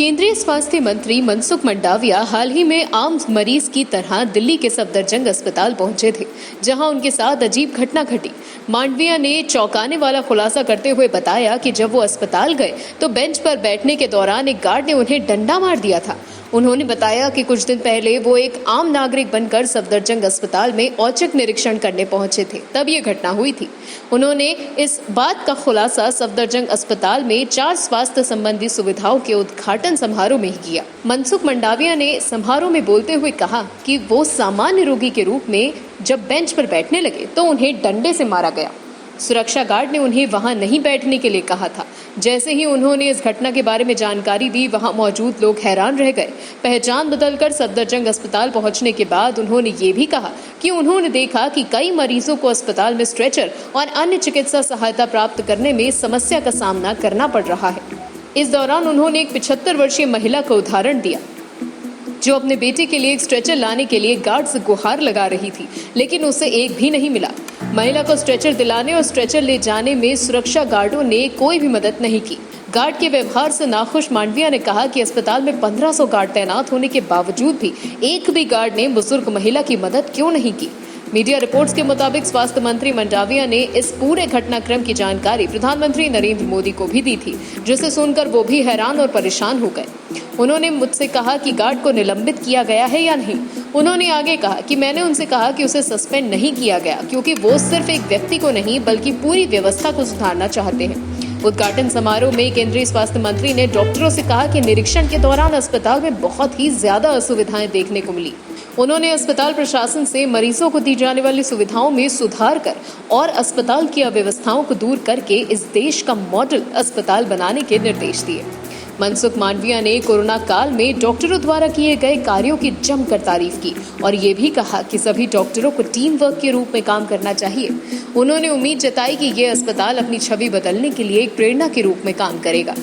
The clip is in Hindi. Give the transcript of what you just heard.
केंद्रीय स्वास्थ्य मंत्री मनसुख मंडाविया हाल ही में आम मरीज की तरह दिल्ली के सफदरजंग अस्पताल पहुंचे थे, जहां उनके साथ अजीब घटना घटी। मांडविया ने चौंकाने वाला खुलासा करते हुए बताया कि जब वो अस्पताल गए तो बेंच पर बैठने के दौरान एक गार्ड ने उन्हें डंडा मार दिया था। उन्होंने बताया कि कुछ दिन पहले वो एक आम नागरिक बनकर सफदरजंग अस्पताल में औचक निरीक्षण करने पहुंचे थे, तब ये घटना हुई थी। उन्होंने इस बात का खुलासा सफदरजंग अस्पताल में 4 स्वास्थ्य संबंधी सुविधाओं के उद्घाटन समारोह में ही किया। मनसुख मंडाविया ने समारोह में बोलते हुए कहा कि वो सामान्य रोगी के रूप में जब बेंच पर बैठने लगे तो उन्हें डंडे से मारा गया। सुरक्षा गार्ड ने उन्हें वहां नहीं बैठने के लिए कहा था। जैसे ही उन्होंने इस घटना के बारे में जानकारी दी, वहां मौजूद लोग हैरान रह गए। पहचान बदलकर सफदरजंग अस्पताल पहुंचने के बाद उन्होंने ये भी कहा कि उन्होंने देखा कि कई मरीजों को अस्पताल में स्ट्रेचर और अन्य चिकित्सा सहायता प्राप्त करने में समस्या का सामना करना पड़ रहा है। इस दौरान उन्होंने एक 75 वर्षीय महिला का उदाहरण दिया, जो अपने बेटे के लिए एक स्ट्रेचर लाने के लिए गार्ड से गुहार लगा रही थी, लेकिन उसे एक भी नहीं मिला। महिला को स्ट्रेचर दिलाने और स्ट्रेचर ले जाने में सुरक्षा गार्डों ने कोई भी मदद नहीं की। गार्ड के व्यवहार से नाखुश मांडविया ने कहा कि अस्पताल में 1500 गार्ड तैनात होने के बावजूद भी एक भी गार्ड ने बुजुर्ग महिला की मदद क्यों नहीं की। मीडिया रिपोर्ट्स के मुताबिक स्वास्थ्य मंत्री मंडाविया ने इस पूरे घटनाक्रम की जानकारी प्रधानमंत्री नरेंद्र मोदी को भी दी थी, जिसे सुनकर वो भी हैरान और परेशान हो गए। उन्होंने मुझसे कहा कि गार्ड को निलंबित किया गया है या नहीं। उन्होंने आगे कहा कि मैंने उनसे कहा कि उसे सस्पेंड नहीं किया गया, क्योंकि वो सिर्फ एक व्यक्ति को नहीं बल्कि पूरी व्यवस्था को सुधारना चाहते हैं। उद्घाटन समारोह में केंद्रीय स्वास्थ्य मंत्री ने डॉक्टरों से कहा कि निरीक्षण के दौरान अस्पताल में बहुत ही ज्यादा असुविधाएं देखने को मिली। उन्होंने अस्पताल प्रशासन से मरीजों को दी जाने वाली सुविधाओं में सुधार कर और अस्पताल की अव्यवस्थाओं को दूर करके इस देश का मॉडल अस्पताल बनाने के निर्देश दिए। मनसुख मांडविया ने कोरोना काल में डॉक्टरों द्वारा किए गए कार्यों की जमकर तारीफ की और ये भी कहा कि सभी डॉक्टरों को टीम वर्क के रूप में काम करना चाहिए। उन्होंने उम्मीद जताई कि ये अस्पताल अपनी छवि बदलने के लिए एक प्रेरणा के रूप में काम करेगा।